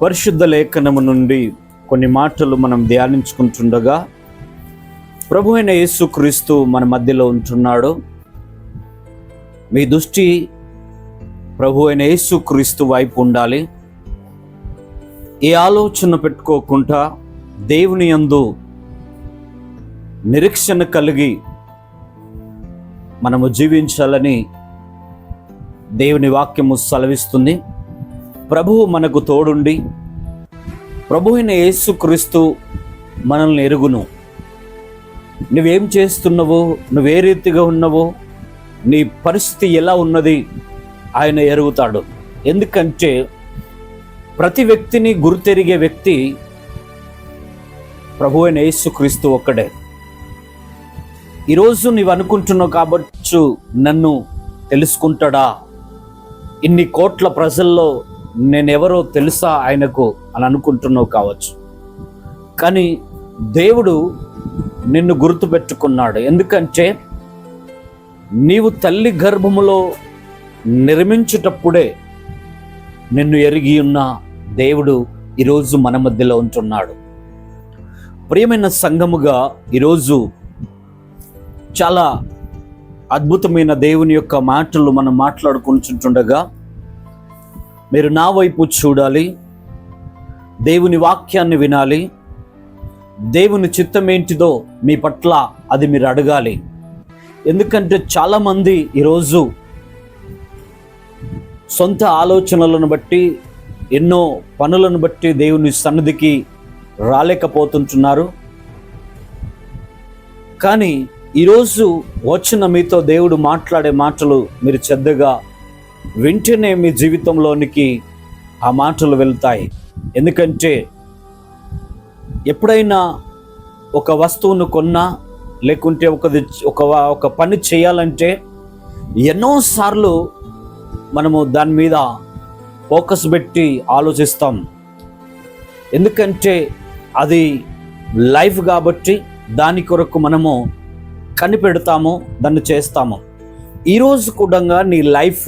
పరిశుద్ధ లేఖనము నుండి కొన్ని మాటలు మనం ధ్యానించుకుంటుండగా ప్రభు అయిన యేసుక్రీస్తు మన మధ్యలో ఉంటున్నాడు. మీ దృష్టి ప్రభు అయిన యేసుక్రీస్తు వైపు ఉండాలి. ఏ ఆలోచన పెట్టుకోకుండా దేవుని యందు నిరీక్షణ కలిగి మనము జీవించాలని దేవుని వాక్యము సెలవిస్తుంది. ప్రభువు మనకు తోడుండి ప్రభు అయిన యేసుక్రీస్తు మనల్ని ఎరుగును. నువ్వేం చేస్తున్నావో, నువ్వే రీతిగా ఉన్నావో, నీ పరిస్థితి ఎలా ఉన్నది ఆయన ఎరుగుతాడు. ఎందుకంటే ప్రతి వ్యక్తిని గుర్తెరిగే వ్యక్తి ప్రభు అయిన యేసుక్రీస్తు ఒక్కడే. ఈరోజు నీవు అనుకుంటున్నావు కాబట్టి నన్ను తెలుసుకుంటాడా, ఇన్ని కోట్ల ప్రజల్లో నేనెవరో తెలుసా ఆయనకు అని అనుకుంటున్నావు కావచ్చు. కానీ దేవుడు నిన్ను గుర్తుపెట్టుకున్నాడు. ఎందుకంటే నీవు తల్లి గర్భములో నిర్మించేటప్పుడే నిన్ను ఎరిగి ఉన్న దేవుడు ఈరోజు మన మధ్యలో ఉంటున్నాడు. ప్రియమైన సంఘముగా ఈరోజు చాలా అద్భుతమైన దేవుని యొక్క మాటలు మనం మాట్లాడుకుంటుండగా మీరు నా వైపు చూడాలి, దేవుని వాక్యాన్ని వినాలి, దేవుని చిత్తం ఏంటిదో మీ పట్ల అది మీరు అడగాలి. ఎందుకంటే చాలామంది ఈరోజు సొంత ఆలోచనలను బట్టి, ఎన్నో పనులను బట్టి దేవుని సన్నిధికి రాలేకపోతుంటున్నారు. కానీ ఈరోజు వచ్చిన మీతో దేవుడు మాట్లాడే మాటలు మీరు శ్రద్ధగా వింటేనే మీ జీవితంలోనికి ఆ మాటలు వెళ్తాయి. ఎందుకంటే ఎప్పుడైనా ఒక వస్తువును కొన్నా, లేకుంటే ఒక పని చేయాలంటే ఎన్నోసార్లు మనము దాని మీద ఫోకస్ పెట్టి ఆలోచిస్తాం. ఎందుకంటే అది లైఫ్ కాబట్టి దాని కొరకు మనము కనిపెడతాము, దాన్ని చేస్తాము. ఈరోజు కూడా నీ లైఫ్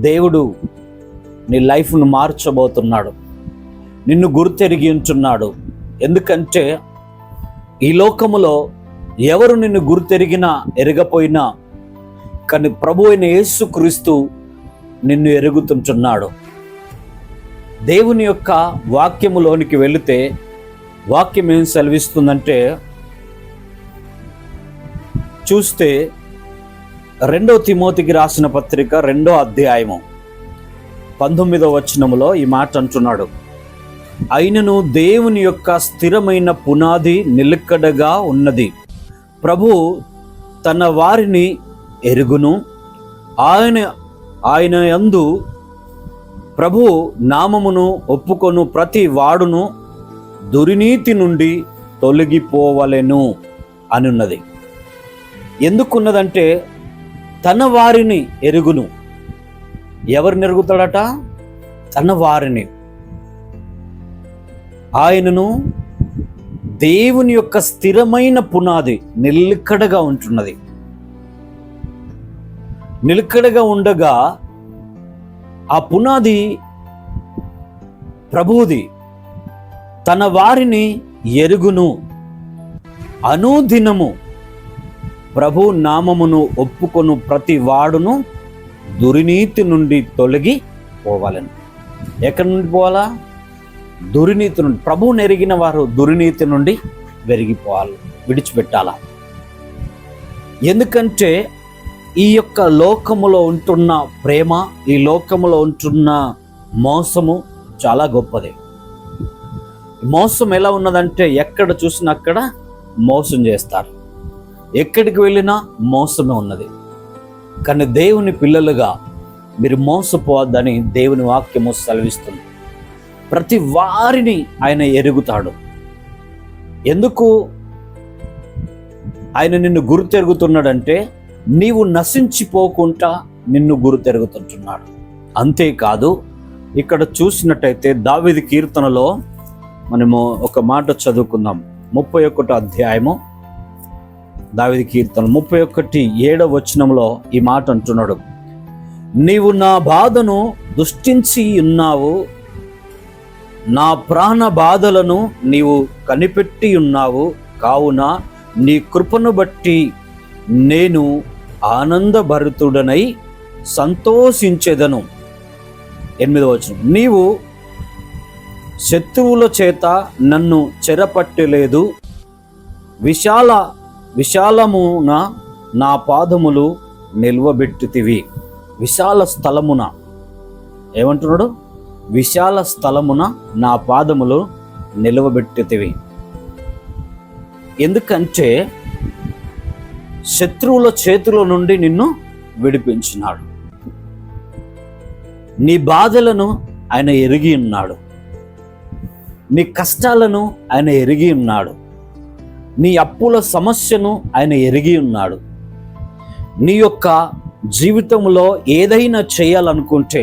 దేవుడు నీ లైఫ్ను మార్చబోతున్నాడు. నిన్ను గుర్తెరిగి ఉంటున్నాడు. ఎందుకంటే ఈ లోకములో ఎవరు నిన్ను గుర్తెరిగినా ఎరగపోయినా, కానీ ప్రభు అయిన యేసుక్రీస్తు నిన్ను ఎరుగుతుంటున్నాడు. దేవుని యొక్క వాక్యములోనికి వెళితే వాక్యం ఏం సెలవిస్తుందంటే, చూస్తే 2 తిమోతికి రాసిన పత్రిక 2వ అధ్యాయము 19వ వచనములో ఈ మాట అంటున్నాడు, అయినను దేవుని యొక్క స్థిరమైన పునాది నిలకడగా ఉన్నది. ప్రభు తన వారిని ఎరుగును. ఆయన యందు ప్రభు నామమును ఒప్పుకొను ప్రతి వాడును దుర్నీతి నుండి తొలగిపోవలెను అనున్నది. ఎందుకున్నదంటే తన వారిని ఎరుగును. ఎవరిని ఎరుగుతాడట? తన వారిని. ఆయనను దేవుని యొక్క స్థిరమైన పునాది నిలకడగా ఉంటున్నది. నిలకడగా ఉండగా ఆ పునాది ప్రభువుది. తన వారిని ఎరుగును. అనుదినము ప్రభు నామమును ఒప్పుకొను ప్రతి వాడును దుర్నీతి నుండి తొలగి పోవాలని. ఎక్కడి నుండి పోవాలా? దుర్నీతి నుండి. ప్రభువుని ఎరిగిన వారు దుర్నీతి నుండి వెరిగిపోవాలి, విడిచిపెట్టాలా. ఎందుకంటే ఈ యొక్క లోకములో ఉంటున్న ప్రేమ, ఈ లోకములో ఉంటున్న మోసము చాలా గొప్పది. మోసం ఎలా ఉన్నదంటే ఎక్కడ చూసినా అక్కడ మోసం చేస్తారు, ఎక్కడికి వెళ్ళినా మోసమే ఉన్నది. కానీ దేవుని పిల్లలుగా మీరు మోసపోవద్దని దేవుని వాక్యము సెలవిస్తుంది. ప్రతి వారిని ఆయన ఎరుగుతాడు. ఎందుకు ఆయన నిన్ను గుర్తెరుగుతున్నాడంటే నీవు నశించిపోకుండా నిన్ను గుర్తెరుగుతుంటున్నాడు. అంతేకాదు, ఇక్కడ చూసినట్టయితే దావీదు కీర్తనలో మనము ఒక మాట చదువుకుందాం. 31వ అధ్యాయము దావీదు కీర్తన 31:7 వచనంలో ఈ మాట అంటున్నాడు, నీవు నా బాధను దృష్టించి ఉన్నావు, నా ప్రాణ బాధలను నీవు కనిపెట్టి ఉన్నావు, కావున నీ కృపను బట్టి నేను ఆనందభరితుడనై సంతోషించెదను. 8వ వచనం, నీవు శత్రువుల చేత నన్ను చెరపట్టలేదు, విశాలమున నా పాదములు నిల్వబెట్టితివి. విశాల స్థలమున ఏమంటున్నాడు? విశాల స్థలమున నా పాదములు నిలవబెట్టితివి. ఎందుకంటే శత్రువుల చేతుల నుండి నిన్ను విడిపించినాడు. నీ బాధలను ఆయన ఎరిగి ఉన్నాడు, నీ కష్టాలను ఆయన ఎరిగి ఉన్నాడు, నీ అప్పుల సమస్యను ఆయన ఎరిగి ఉన్నాడు. నీ యొక్క జీవితంలో ఏదైనా చేయాలనుకుంటే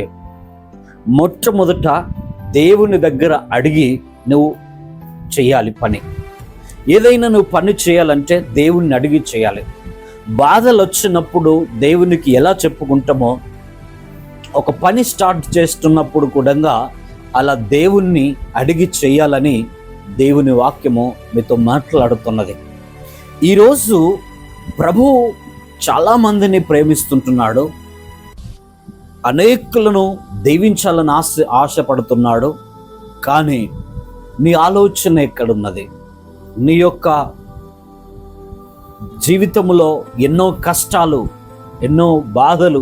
మొట్టమొదట దేవుని దగ్గర అడిగి నువ్వు చేయాలి పని. ఏదైనా నువ్వు పని చేయాలంటే దేవుణ్ణి అడిగి చేయాలి. బాధలు వచ్చినప్పుడు దేవునికి ఎలా చెప్పుకుంటామో, ఒక పని స్టార్ట్ చేస్తున్నప్పుడు కూడా అలా దేవుణ్ణి అడిగి చేయాలని దేవుని వాక్యము మీతో మాట్లాడుతున్నది. ఈరోజు ప్రభువు చాలామందిని ప్రేమిస్తుంటున్నాడు, అనేకులను దీవించాలని ఆశపడుతున్నాడు. కానీ నీ ఆలోచన ఎక్కడున్నది? నీ యొక్క జీవితంలో ఎన్నో కష్టాలు, ఎన్నో బాధలు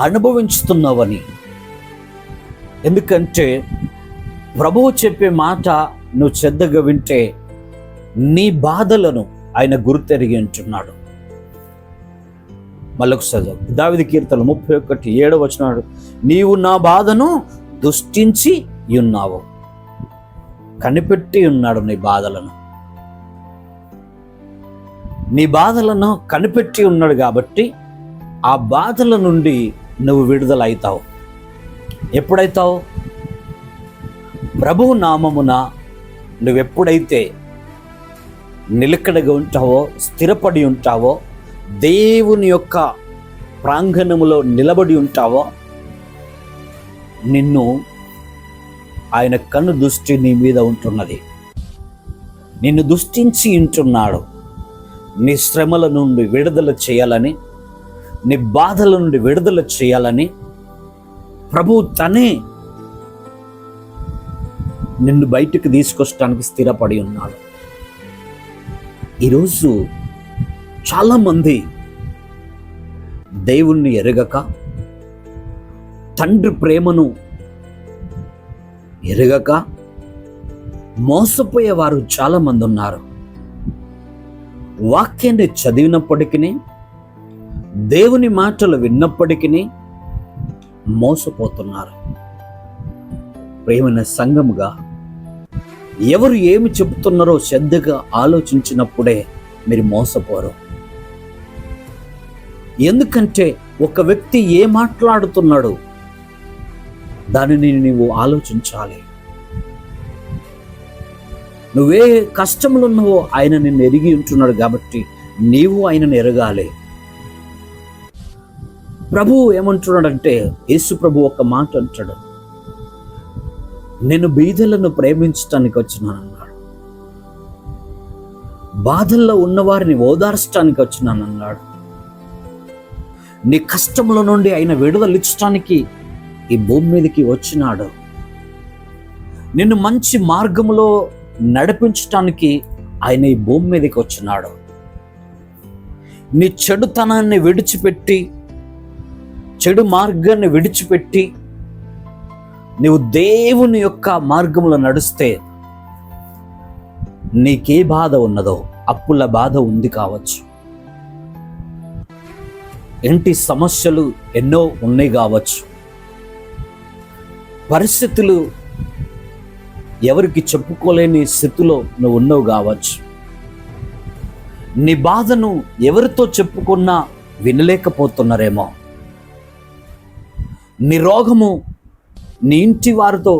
అనుభవించుతున్నావని. ఎందుకంటే ప్రభువు చెప్పే మాట నువ్వు శ్రద్ధగా వింటే నీ బాధలను ఆయన గుర్తెరిగి ఉంటున్నాడు. మళ్ళొకసారి దావీదు కీర్తన 31:7 వచనం, నీవు నా బాధను దృష్టించి ఉన్నావు. కనిపెట్టి ఉన్నాడు నీ బాధలను. నీ బాధలను కనిపెట్టి ఉన్నాడు కాబట్టి ఆ బాధల నుండి నువ్వు విడుదల అవుతావు. ఎప్పుడైతావు? ప్రభువు నామమున నువ్వెప్పుడైతే నిలకడగా ఉంటావో, స్థిరపడి ఉంటావో, దేవుని యొక్క ప్రాంగణములో నిలబడి ఉంటావో, నిన్ను ఆయన కన్ను దృష్టి నీ మీద ఉంటున్నది. నిన్ను దృష్టించి ఉంటున్నాడు. నీ శ్రమల నుండి విడుదల చేయాలని, నీ బాధల నుండి విడుదల చేయాలని ప్రభువు తనే నిన్ను బయటికి తీసుకొచ్చడానికి స్థిరపడి ఉన్నాడు. ఈరోజు చాలామంది దేవుణ్ణి ఎరగక, తండ్రి ప్రేమను ఎరగక మోసపోయేవారు చాలామంది ఉన్నారు. వాక్యాన్ని చదివినప్పటికీ, దేవుని మాటలు విన్నప్పటికీ మోసపోతున్నారు. ప్రేమైన సంఘముగా ఎవరు ఏమి చెబుతున్నారో శ్రద్ధగా ఆలోచించినప్పుడే మీరు మోసపోరు. ఎందుకంటే ఒక వ్యక్తి ఏ మాట్లాడుతున్నాడు దానిని నీవు ఆలోచించాలి. నువ్వే కష్టములు ఉన్నావో ఆయన నిన్ను ఎరిగి ఉంటున్నాడు కాబట్టి నీవు ఆయనను ఎరగాలి. ప్రభువు ఏమంటున్నాడంటే, యేసు ప్రభు ఒక మాట అంటాడు, నేను బీదలను ప్రేమించడానికి వచ్చినానన్నాడు, బాధల్లో ఉన్నవారిని ఓదార్చడానికి వచ్చినానన్నాడు. నీ కష్టముల నుండి ఆయన విడుదలిచ్చడానికి ఈ భూమి మీదకి వచ్చినాడు. నిన్ను మంచి మార్గంలో నడిపించటానికి ఆయన ఈ భూమి మీదకి వచ్చినాడు. నీ చెడుతనాన్ని విడిచిపెట్టి, చెడు మార్గాన్ని విడిచిపెట్టి నీవు దేవుని యొక్క మార్గంలో నడిస్తే నీకే బాధ ఉన్నదో, అప్పుల బాధ ఉంది కావచ్చు, ఇంటి సమస్యలు ఎన్నో ఉన్నాయి కావచ్చు, పరిస్థితులు ఎవరికి చెప్పుకోలేని స్థితిలో నువ్వు ఉన్నావు కావచ్చు, నీ బాధను ఎవరితో చెప్పుకున్నా వినలేకపోతున్నారేమో, నీ రోగము నీ ఇంటి వారితో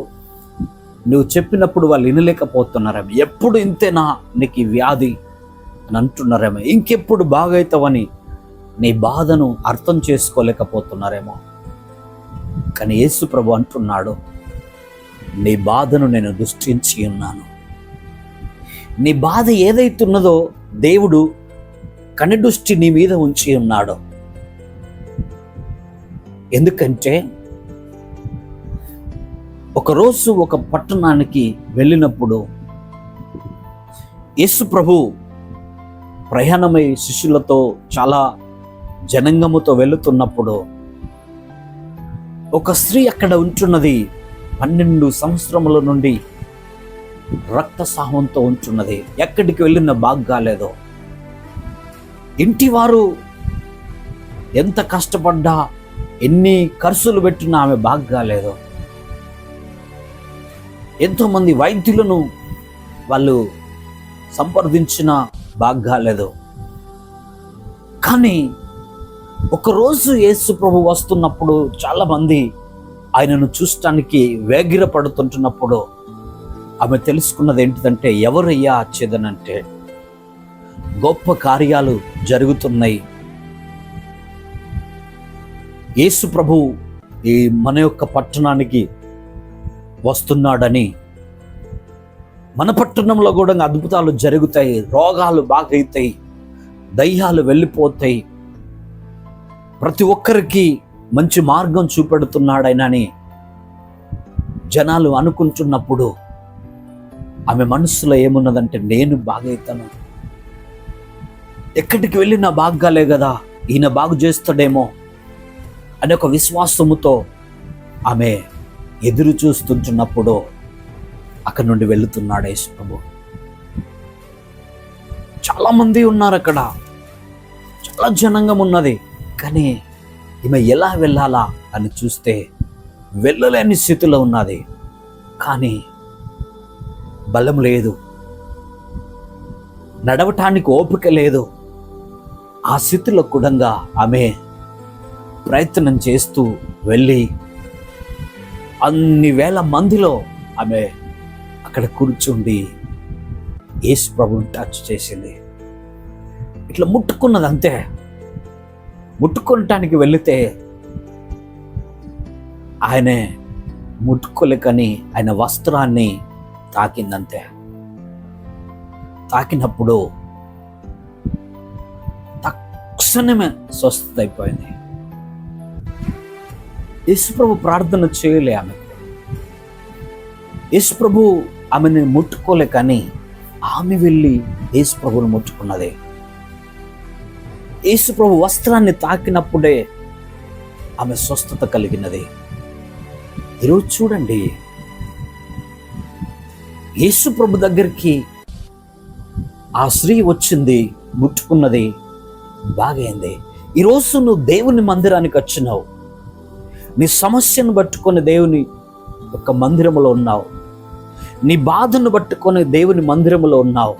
నువ్వు చెప్పినప్పుడు వాళ్ళు వినలేకపోతున్నారేమో, ఎప్పుడు ఇంతేనా నీకు ఈ వ్యాధి అని అంటున్నారేమో, ఇంకెప్పుడు బాగవుతావని నీ బాధను అర్థం చేసుకోలేకపోతున్నారేమో. కానీ యేసు ప్రభు అంటున్నాడు, నీ బాధను నేను దృష్టించి ఉన్నాను. నీ బాధ ఏదైతున్నదో దేవుడు కనిదృష్టి నీ మీద ఉంచి ఉన్నాడు. ఎందుకంటే ఒకరోజు ఒక పట్టణానికి వెళ్ళినప్పుడు యేసు ప్రభు ప్రయాణమై శిష్యులతో చాలా జనాంగముతో వెళుతున్నప్పుడు ఒక స్త్రీ అక్కడ ఉంటున్నది. 12 సంవత్సరముల నుండి రక్తస్రావంతో ఉంటున్నది. ఎక్కడికి వెళ్ళిన బాగాలేదు. ఇంటి వారు ఎంత కష్టపడ్డా, ఎన్ని ఖర్చులు పెట్టినా ఆమె బాగాలేదు. ఎంతోమంది వైద్యులను వాళ్ళు సంప్రదించిన బాగాలేదు. కానీ ఒకరోజు యేసు ప్రభు వస్తున్నప్పుడు చాలామంది ఆయనను చూడటానికి వేగిరపడుతుంటున్నప్పుడు ఆమె తెలుసుకున్నది ఏంటిదంటే, ఎవరయ్యా వచ్చేదనంటే గొప్ప కార్యాలు జరుగుతున్నాయి. యేసు ప్రభు ఈ మన యొక్క పట్టణానికి వస్తున్నాడని, మన పట్టణంలో కూడా అద్భుతాలు జరుగుతాయి, రోగాలు బాగైతాయి, దయ్యాలు వెళ్ళిపోతాయి, ప్రతి ఒక్కరికి మంచి మార్గం చూపెడుతున్నాడని జనాలు అనుకుంటున్నప్పుడు ఆమె మనసులో ఏమున్నదంటే, నేను బాగైతాను, ఎక్కడికి వెళ్ళినా బాగాలే కదా, ఈయన బాగు చేస్తాడేమో అనే ఒక విశ్వాసముతో ఆమె ఎదురు చూస్తుంటున్నప్పుడు అక్కడి నుండి వెళుతున్నాడు యేసు ప్రభు. చాలామంది ఉన్నారు అక్కడ, చాలా జనాంగం ఉన్నది. కానీ ఈమె ఎలా వెళ్ళాలా అని చూస్తే వెళ్ళలేని స్థితిలో ఉన్నది. కానీ బలం లేదు, నడవటానికి ఓపిక లేదు. ఆ స్థితిలో కూడా ఆమె ప్రయత్నం చేస్తూ వెళ్ళి అన్ని వేల మందిలో ఆమె అక్కడ కూర్చుండి యేసు ప్రభుని టచ్ చేసింది. ఇట్లా ముట్టుకున్నది అంతే. ముట్టుకోవటానికి వెళితే ఆయనే ముట్టుకోలేకని ఆయన వస్త్రాన్ని తాకిందంతే. తాకినప్పుడు తక్షణమే స్వస్థత అయిపోయింది. యేసుప్రభు ప్రార్థన చేయలే ఆమె. యేసుప్రభు ఆమెను ముట్టుకోలే, కానీ ఆమె వెళ్ళి యేసుప్రభుని ముట్టుకున్నది. యేసుప్రభు వస్త్రాన్ని తాకినప్పుడే ఆమె స్వస్థత కలిగినది. ఈరోజు చూడండి, యేసుప్రభు దగ్గరికి ఆ స్త్రీ వచ్చింది, ముట్టుకున్నది, బాగైంది. ఈరోజు నువ్వు దేవుని మందిరానికి వచ్చినావు, నీ సమస్యను పట్టుకొని దేవుని ఒక మందిరములో ఉన్నావు, నీ బాధను పట్టుకొని దేవుని మందిరములో ఉన్నావు,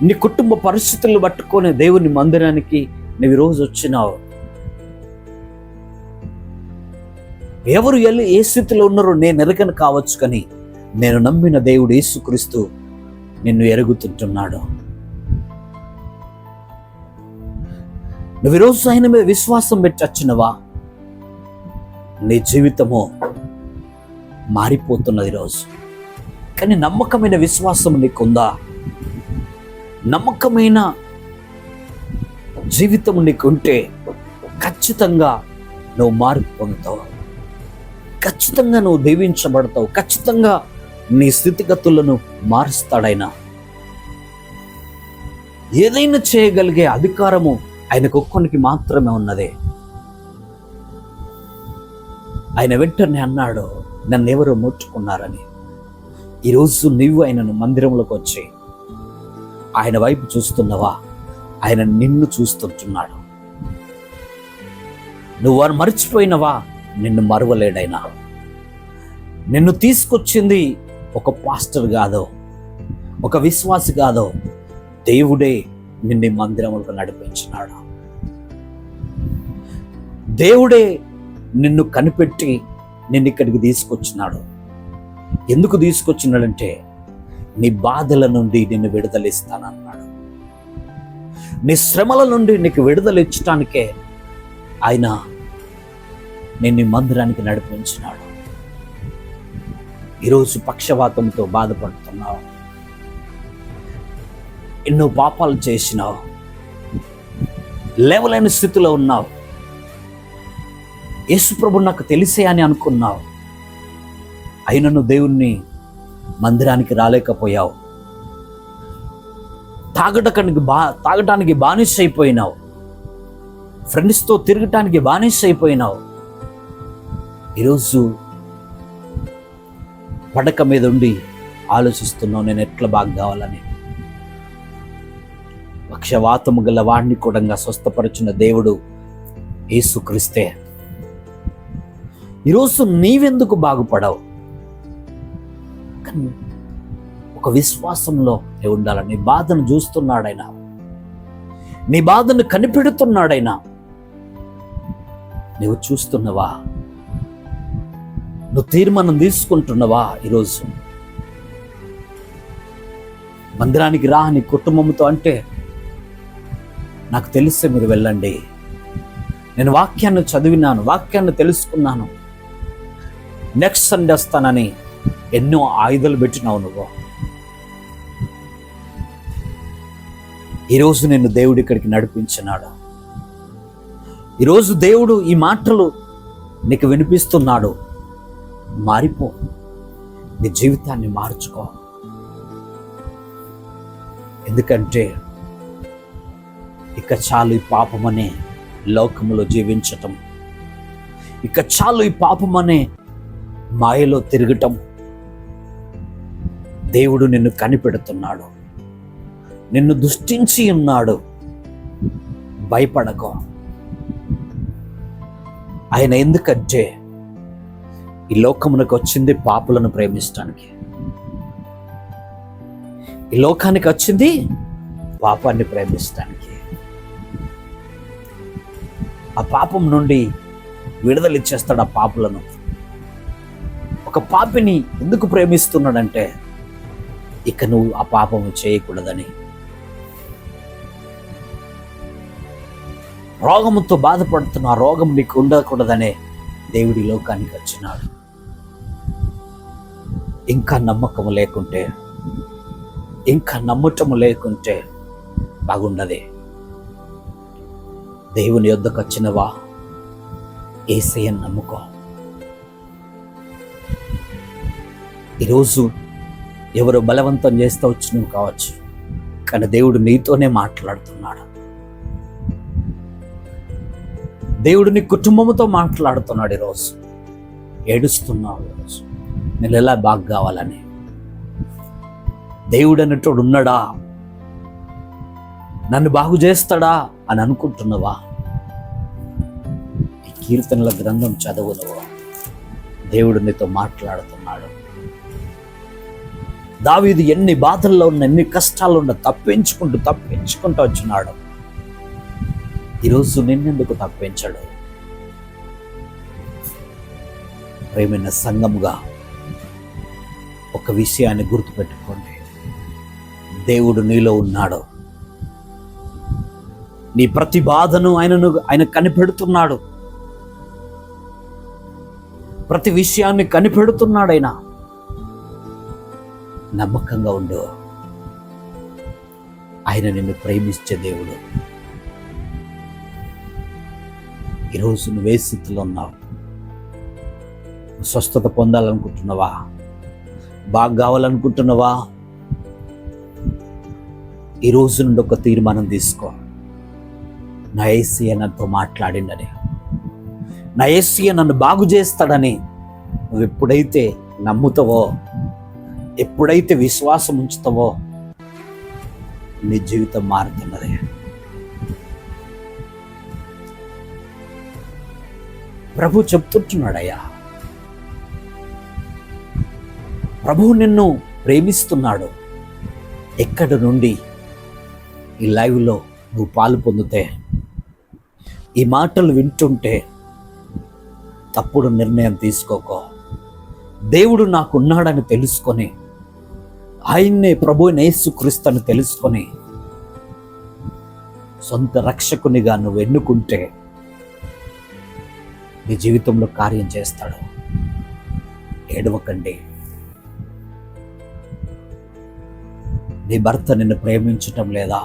నీ కుటుంబ పరిస్థితులను పట్టుకొని దేవుని మందిరానికి నువ్వు ఈరోజు వచ్చినావు. ఎవరు ఏ స్థితిలో ఉన్నారో నేను ఎరగను కావచ్చు, కానీ నేను నమ్మిన దేవుడు యేసుక్రీస్తు నిన్ను ఎరుగుతుంటున్నాడు. నువ్వు ఈరోజు ఆయన మీద విశ్వాసం పెట్టి వచ్చినవా, నీ జీవితము మారిపోతున్నది ఈరోజు. కానీ నమ్మకమైన విశ్వాసం నీకుందా? నమ్మకమైన జీవితం నీకుంటే ఖచ్చితంగా నువ్వు మార్పు పొందుతావు, ఖచ్చితంగా నువ్వు దీవించబడతావు, ఖచ్చితంగా నీ స్థితిగతులను మారుస్తాడైనా. ఏదైనా చేయగలిగే అధికారము ఆయనకు ఒక్కనికి మాత్రమే ఉన్నది. ఆయన వెంటనే అన్నాడు, నన్ను ఎవరు ముట్టుకున్నారని. ఈరోజు నువ్వు ఆయనను మందిరంలోకి వచ్చి ఆయన వైపు చూస్తున్నావా? ఆయన నిన్ను చూస్తుంటున్నాడు. నువ్వు వారు మర్చిపోయినవా? నిన్ను మరువలేడైనా. నిన్ను తీసుకొచ్చింది ఒక పాస్టర్ కాదో, ఒక విశ్వాసి కాదో, దేవుడే నిన్ను మందిరంలో నడిపించినాడు. దేవుడే నిన్ను కనిపెట్టి నిన్ను ఇక్కడికి తీసుకొచ్చినాడు. ఎందుకు తీసుకొచ్చినాడంటే నీ బాధల నుండి నిన్ను విడుదలిస్తానన్నాడు. నీ శ్రమల నుండి నీకు విడుదల ఇచ్చటానికే ఆయన నిన్ను మందిరానికి నడిపించినాడు. ఈరోజు పక్షవాతంతో బాధపడుతున్నావు, ఎన్నో పాపాలు చేసినావు, లేవలేని స్థితిలో ఉన్నావు. యేసుప్రభు నాకు తెలిసే అని అనుకున్నావు, అయినను దేవుణ్ణి మందిరానికి రాలేకపోయావు. తాగటానికి బానిస అయిపోయినావు, ఫ్రెండ్స్తో తిరగటానికి బానిస అయిపోయినావు. ఈరోజు పడక మీద ఉండి ఆలోచిస్తున్నావు, నేను ఎట్లా బాగా కావాలని. పక్షవాతము గల వాడిని కూడా స్వస్థపరిచిన దేవుడు యేసుక్రీస్తే. ఈరోజు నీవెందుకు బాగుపడవు? కానీ ఒక విశ్వాసంలో ఉండాలని. నీ బాధను చూస్తున్నాడైనా, నీ బాధను కనిపెడుతున్నాడైనా. నువ్వు చూస్తున్నవా? నువ్వు తీర్మానం తీసుకుంటున్నవా? ఈరోజు మందిరానికి రా నీ కుటుంబంతో అంటే, నాకు తెలిస్తే మీరు వెళ్ళండి, నేను వాక్యాన్ని చదివినాను, వాక్యాన్ని తెలుసుకున్నాను, నెక్స్ట్ సండే వస్తానని ఎన్నో ఆయుధాలు పెట్టినావు నువ్వు. ఈరోజు నిన్ను దేవుడు ఇక్కడికి నడిపించినాడు. ఈరోజు దేవుడు ఈ మాటలు నీకు వినిపిస్తున్నాడు. మారిపో, నీ జీవితాన్ని మార్చుకో. ఎందుకంటే ఇక చాలు ఈ పాపమనే లోకములో జీవించటం, ఇక చాలు ఈ పాపమనే మాయలో తిరగటం. దేవుడు నిన్ను కనిపెడుతున్నాడు, నిన్ను దృష్టించి ఉన్నాడు. భయపడకో. ఆయన ఎందుకంటే ఈ లోకమునకు వచ్చింది పాపులను ప్రేమించడానికి. ఈ లోకానికి వచ్చింది పాపాన్ని ప్రేమించడానికి. ఆ పాపం నుండి విడుదల ఇచ్చేస్తాడు ఆ పాపులను. ఒక పాపిని ఎందుకు ప్రేమిస్తున్నాడంటే, ఇక నువ్వు ఆ పాపము చేయకూడదని. రోగముతో బాధపడుతున్న ఆ రోగం నీకు ఉండకూడదనే దేవుడి లోకానికి వచ్చినాడు. ఇంకా నమ్మకము లేకుంటే, ఇంకా నమ్మటము లేకుంటే బాగుండదే. దేవుని యొద్దకు వచ్చినవా, యేసయ్యను నమ్ముకో. ఈరోజు ఎవరు బలవంతం చేస్తూ వచ్చినవి కావచ్చు, కానీ దేవుడు నీతోనే మాట్లాడుతున్నాడు. దేవుడు నీ కుటుంబంతో మాట్లాడుతున్నాడు. ఈరోజు ఏడుస్తున్నావు, ఈరోజు నేను ఎలా బాగా కావాలని. దేవుడు అన్నట్టు ఉన్నాడా, నన్ను బాగు చేస్తాడా అని అనుకుంటున్నావా? ఈ కీర్తనల గ్రంథం చదువునవా? దేవుడు నీతో మాట్లాడుతున్నాడు. దావీదు ఎన్ని బాధల్లో ఉన్న, ఎన్ని కష్టాలు ఉన్న తప్పించుకుంటూ వచ్చినాడు. ఈరోజు నిన్నెందుకు తప్పించాడు? ప్రేమైన సంఘముగా ఒక విషయాన్ని గుర్తుపెట్టుకోండి, దేవుడు నీలో ఉన్నాడు. నీ ప్రతి బాధను ఆయన కనిపెడుతున్నాడు. ప్రతి విషయాన్ని కనిపెడుతున్నాడు ఆయన. నమ్మకంగా ఉండు. ఆయన నిన్ను ప్రేమించే దేవుడు. ఈరోజు నువ్వే స్థితిలో ఉన్నావు? స్వస్థత పొందాలనుకుంటున్నావా? బాగా కావాలనుకుంటున్నావా? ఈరోజు నుండి ఒక తీర్మానం తీసుకో. నా యేసయ్య నాతో మాట్లాడిండని, నా యేసయ్య నన్ను బాగు చేస్తాడని నువ్వు ఎప్పుడైతే నమ్ముతావో, ఎప్పుడైతే విశ్వాసం ఉంచుతావో, నీ జీవితం మారుతున్నది. ప్రభు చెప్తుంటున్నాడయ్యా, ప్రభువు నిన్ను ప్రేమిస్తున్నాడు. ఎక్కడి నుండి ఈ లైవ్లో నువ్వు పాలు పొందితే, ఈ మాటలు వింటుంటే తప్పుడు నిర్ణయం తీసుకోకో. దేవుడు నాకున్నాడని తెలుసుకొని, ఆయన్నే ప్రభు యేసుక్రీస్తుని తెలుసుకొని సొంత రక్షకునిగా నువ్వు ఎన్నుకుంటే నీ జీవితంలో కార్యం చేస్తాడు. ఏడవకండి, నీ భర్త నిన్ను ప్రేమించటం లేదా?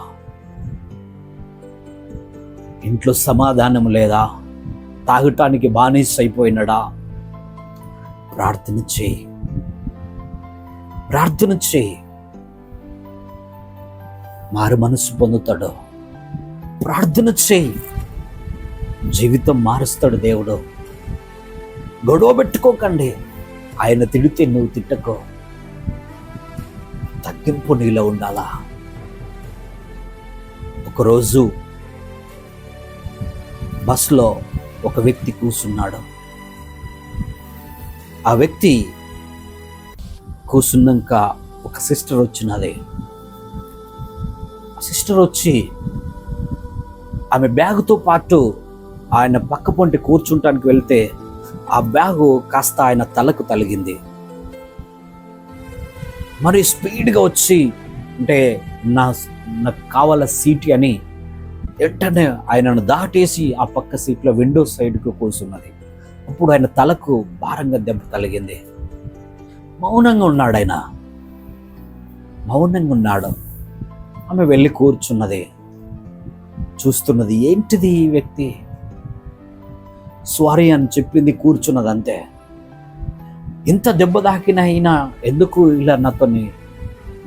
ఇంట్లో సమాధానం లేదా? తాగటానికి బానిస అయిపోయినాడా? ప్రార్థన చేయి, ప్రార్థన చేయి. మారు మనసు పొందుతాడు. ప్రార్థన చేయి, జీవితం మారుస్తాడు దేవుడు. గొడవ పెట్టుకోకండి. ఆయన తిడితే నువ్వు తిట్టకో. తగ్గింపు నీలో ఉండాలా? ఒకరోజు బస్లో ఒక వ్యక్తి కూర్చున్నాడు. ఆ వ్యక్తి కూర్చున్నాక ఒక సిస్టర్ వచ్చినది. ఆ సిస్టర్ వచ్చి ఆమె బ్యాగుతో పాటు ఆయన పక్క పొంటి కూర్చుంటానికి వెళ్తే ఆ బ్యాగు కాస్త ఆయన తలకు తగిలింది. మరి స్పీడ్గా వచ్చి అంటే నాకు కావాల సీట్ అని వెంటనే ఆయనను దాటేసి ఆ పక్క సీట్లో విండో సైడ్కు కూర్చున్నది. అప్పుడు ఆయన తలకు భారంగా దెబ్బ తగిలింది. మౌనంగా ఉన్నాడు. ఆయన మౌనంగా ఉన్నాడు. ఆమె వెళ్ళి కూర్చున్నది, చూస్తున్నది. ఏంటిది ఈ వ్యక్తి? సారీ అని చెప్పింది, కూర్చున్నది అంతే. ఇంత దెబ్బ తాకిన అయినా ఎందుకు ఇలా నాతో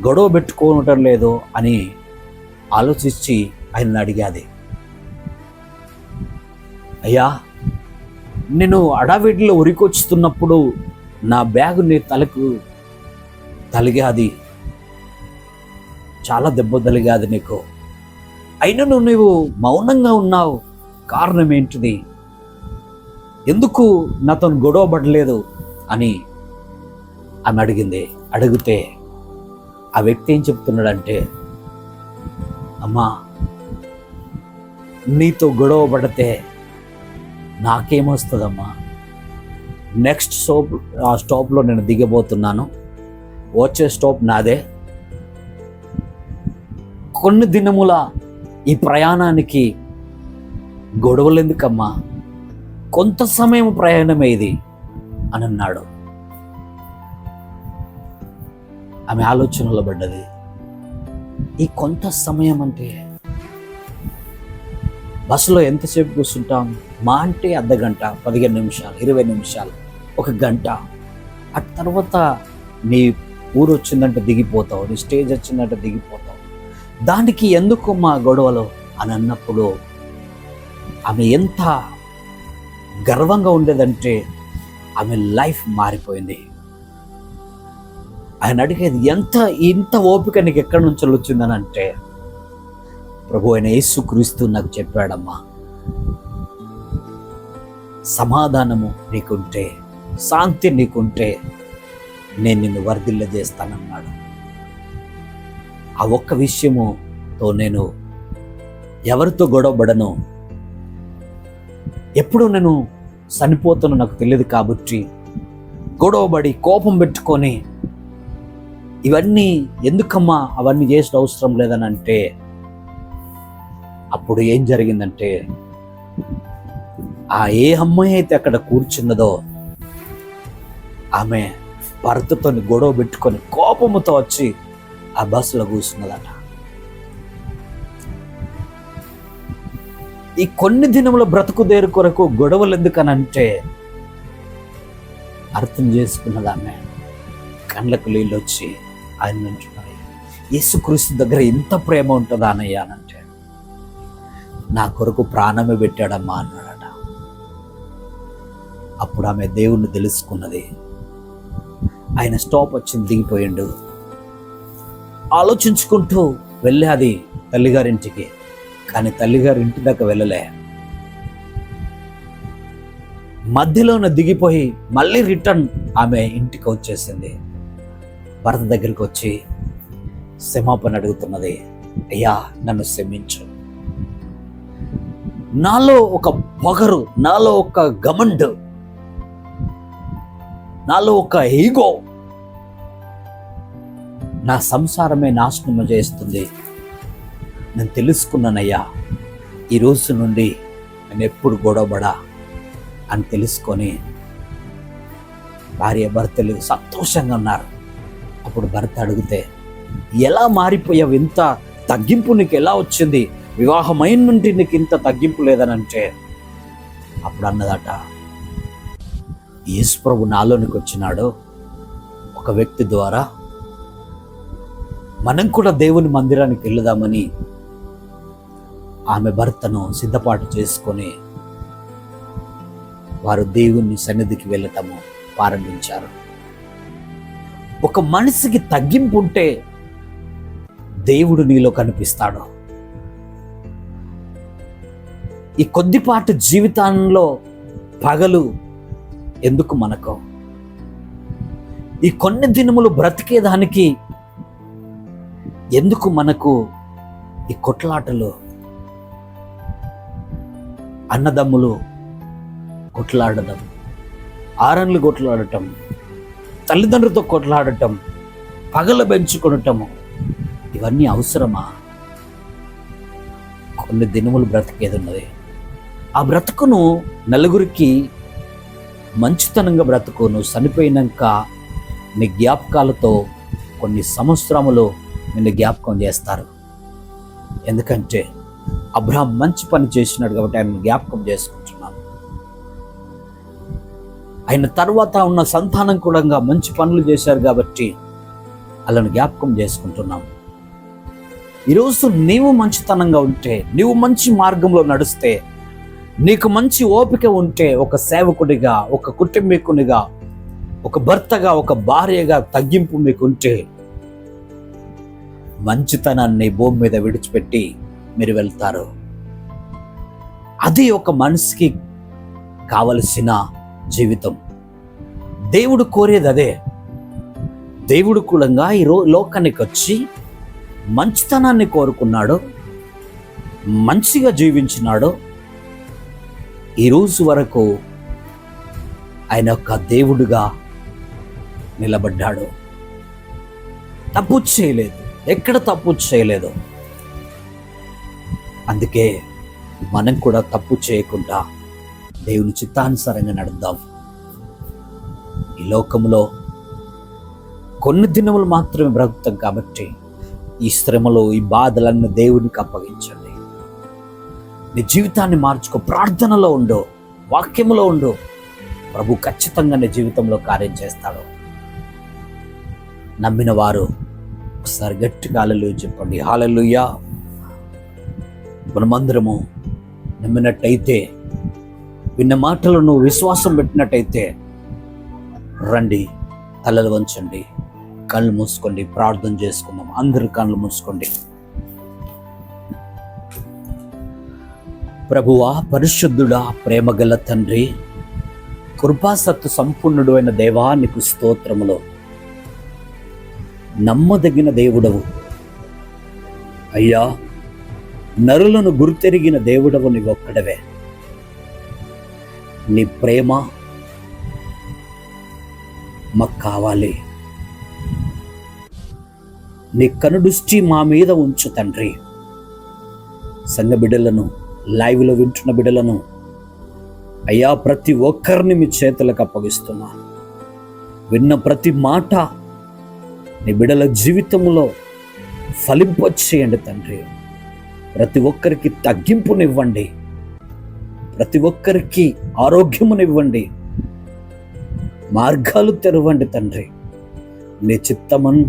గొడవ పెట్టుకోవటం లేదు అని ఆలోచించి ఆయనను అడిగాది. అయ్యా, నేను అడవిడిలో ఉరికొచ్చుతున్నప్పుడు నా బ్యాగు నీ తలకు తలిగాది, చాలా దెబ్బ తలిగాది నీకు. అయినను నువ్వు మౌనంగా ఉన్నావు, కారణం ఏంటిది? ఎందుకు నాతో గొడవ పడలేదు అని ఆమె అడిగింది. అడిగితే ఆ వ్యక్తి ఏం చెప్తున్నాడంటే, అమ్మా, నీతో గొడవ పడితే నాకేమొస్తుందమ్మా? నెక్స్ట్ స్టాప్లో నేను దిగబోతున్నాను, వచ్చే స్టాప్ నాదే. కొన్ని దినముల ఈ ప్రయాణానికి గొడవలు ఎందుకమ్మా? కొంత సమయం ప్రయాణమే ఇది అని అన్నాడు. ఆమె ఆలోచనలో పడ్డది. ఈ కొంత సమయం అంటే బస్సులో ఎంతసేపు కూర్చుంటాం? మా అంటే అర్ధగంట, 15 నిమిషాలు, 20 నిమిషాలు, 1 గంట. ఆ తర్వాత నీ ఊరు వచ్చిందంటే దిగిపోతావు, నీ స్టేజ్ వచ్చిందంటే దిగిపోతావు. దానికి ఎందుకు మా గొడవలు అని అన్నప్పుడు ఆమె ఎంత గర్వంగా ఉండేదంటే ఆమె లైఫ్ మారిపోయింది. ఆయన అడిగేది, ఇంత ఓపిక నీకు ఎక్కడి నుంచి వచ్చిందని అంటే, ప్రభు అయిన యేసుక్రీస్తు నాకు చెప్పాడమ్మా, సమాధానము నీకుంటే, శాంతి నీకుంటే నేను నిన్ను వర్ధిల్లజేస్తానన్నాడు. ఆ ఒక్క విషయముతో నేను ఎవరితో గొడవపడను. ఎప్పుడు నేను చనిపోతానో నాకు తెలియదు కాబట్టి గొడవబడి కోపం పెట్టుకొని ఇవన్నీ ఎందుకమ్మా, అవన్నీ చేసిన అవసరం లేదని అంటే, అప్పుడు ఏం జరిగిందంటే, ఆ ఏ అమ్మాయి అయితే అక్కడ కూర్చున్నదో ఆమె భర్తతో గొడవ పెట్టుకొని కోపముతో వచ్చి ఆ బస్సులో కూర్చున్నదట. ఈ కొన్ని దినముల బ్రతుకుదేరు కొరకు గొడవలు ఎందుకనంటే అర్థం చేసుకున్నది ఆమె. కళ్ళకు నీళ్ళు వచ్చి ఆయన అంటున్నాడు, యేసుక్రీస్తు దగ్గర ఇంత ప్రేమ ఉంటుందా అన్నయ్య అనంటే, నా కొరకు ప్రాణమే పెట్టాడమ్మా అన్నాడట. అప్పుడు ఆమె దేవుణ్ణి తెలుసుకున్నది. ఆయన స్టాప్ వచ్చింది, దిగిపోయిండు. ఆలోచించుకుంటూ వెళ్ళేది తల్లిగారింటికి. కానీ తల్లిగారి ఇంటి దాకా వెళ్ళలే. మధ్యలోనే దిగిపోయి మళ్ళీ రిటర్న్ ఆమె ఇంటికి వచ్చేసింది. భర్త దగ్గరికి వచ్చి క్షమాపణ అడుగుతున్నది. అయ్యా, నన్ను క్షమించు. నాలో ఒక పొగరు, నాలో ఒక గమండు, నాలో ఒక ఈగో నా సంసారమే నాశనం చేస్తుంది. నేను తెలుసుకున్నానయ్యా, ఈ రోజు నుండి నేను ఎప్పుడు గొడవపడా అని తెలుసుకొని భార్య భర్తలు సంతోషంగా ఉన్నారు. అప్పుడు భర్త అడిగితే, ఎలా మారిపోయావు? ఇంత తగ్గింపు నీకు ఎలా వచ్చింది? వివాహమైన నుండి నీకు ఇంత తగ్గింపు లేదని అంటే అప్పుడు అన్నదట, యేసు ప్రభు నాలోనికి వచ్చినాడు ఒక వ్యక్తి ద్వారా. మనం కూడా దేవుని మందిరానికి వెళదామని ఆమె భర్తను సిద్ధపాటు చేసుకొని వారు దేవుని సన్నిధికి వెళ్ళటము ప్రారంభించారు. ఒక మనిషికి తగ్గింపు ఉంటే దేవుడు నీలో కనిపిస్తాడు. ఈ కొద్దిపాటి జీవితంలో పగలు ఎందుకు మనకు? ఈ కొన్ని దినములు బ్రతికేదానికి ఎందుకు మనకు ఈ కొట్లాటలు? అన్నదమ్ములు కొట్లాడడం, ఆరన్లు కొట్లాడటం, తల్లిదండ్రులతో కొట్లాడటం, పగలు పెంచుకొనటము, ఇవన్నీ అవసరమా? కొన్ని దినములు బ్రతికేది ఉన్నది. ఆ బ్రతుకును నలుగురికి మంచితనంగా బ్రతుకును. చనిపోయినాక నీ జ్ఞాపకాలతో కొన్ని సంవత్సరములు నిన్ను జ్ఞాపకం చేస్తారు. ఎందుకంటే అబ్రహాం మంచి పని చేసినాడు కాబట్టి ఆయన జ్ఞాపకం చేసుకుంటున్నాను. ఆయన తర్వాత ఉన్న సంతానం కూడా మంచి పనులు చేశారు కాబట్టి వాళ్ళని జ్ఞాపకం చేసుకుంటున్నాం. ఈరోజు నీవు మంచితనంగా ఉంటే, నీవు మంచి మార్గంలో నడిస్తే, నీకు మంచి ఓపిక ఉంటే, ఒక సేవకుడిగా, ఒక కుటుంబీకునిగా, ఒక భర్తగా, ఒక భార్యగా తగ్గింపు మీకుంటే మంచితనాన్ని భూమి మీద విడిచిపెట్టి మీరు వెళ్తారు. అది ఒక మనిషికి కావలసిన జీవితం. దేవుడు కోరేది అదే. దేవుడు కూడా ఈ లోకానికి వచ్చి మంచితనాన్ని కోరుకున్నాడు, మంచిగా జీవించినాడు. ఈరోజు వరకు ఆయన యొక్క దేవుడుగా నిలబడ్డాడు. తప్పు చేయలేదు, ఎక్కడ తప్పు చేయలేదు. అందుకే మనం కూడా తప్పు చేయకుండా దేవుని చిత్తానుసారంగా నడుద్దాం. ఈ లోకంలో కొన్ని దినములు మాత్రమే బ్రతుకుతాం కాబట్టి ఈ శ్రమలు, ఈ బాధలన్నీ దేవునికి అప్పగించండి. నీ జీవితాన్ని మార్చుకో, ప్రార్థనలో ఉండు, వాక్యములో ఉండు. ప్రభు ఖచ్చితంగా నీ జీవితంలో కార్యం చేస్తాడు. నమ్మిన వారు ఒకసారి గట్టిగా హల్లెలూయా చెప్పండి. హల్లెలూయా. మనమందరము నమ్మినట్టయితే, విన్న మాటలను విశ్వాసం పెట్టినట్టయితే రండి, తలలు వంచండి, కళ్ళు మూసుకోండి, ప్రార్థన చేసుకుందాం. అందరు కళ్ళు మూసుకోండి. ప్రభువా, పరిశుద్ధుడా, ప్రేమగల తండ్రి, కృపాసత్తు సంపూర్ణుడు అయిన దేవా, నీకు స్తోత్రములు. నమ్మదగిన దేవుడవు అయ్యా, నరులను గుర్తెరిగిన దేవుడవు నీవొక్కడవే. నీ ప్రేమ మాకు కావాలి. నీ కనుదృష్టి మా మీద ఉంచు తండ్రి. సంఘ బిడ్డలను, లైవ్లో వింటున్న బిడ్డలను అయ్యా, ప్రతి ఒక్కరిని మీ చేతులకు అప్పగిస్తున్నా. విన్న ప్రతి మాట నీ బిడ్డల జీవితంలో ఫలింపచేయండి తండ్రి. ప్రతి ఒక్కరికి తగ్గింపునివ్వండి, ప్రతి ఒక్కరికి ఆరోగ్యమునివ్వండి, మార్గాలు తెరవండి తండ్రి. నీ చిత్తమన్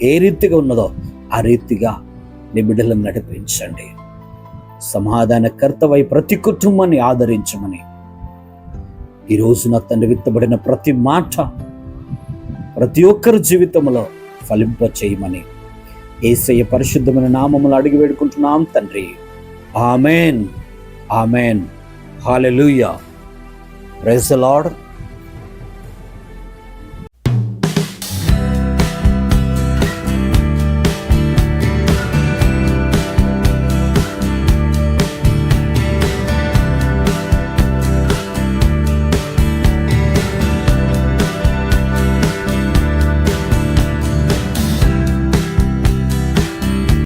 ఏ రీతిగా ఉన్నదో ఆ రీతిగా నీ బిడ్డలను నడిపించండి. సమాధానకర్తవై ప్రతి కుటుంబాన్ని ఆదరించమని ఈరోజు నా తండ్రి విత్తబడిన ప్రతి మాట ప్రతి ఒక్కరి జీవితంలో ఫలింప చేయమని యేసయ్య పరిశుద్ధమైన నామములో అడిగి వేడుకుంటున్నాం తండ్రి. ఆమేన్, ఆమేన్, హల్లెలూయా. Praise the lord.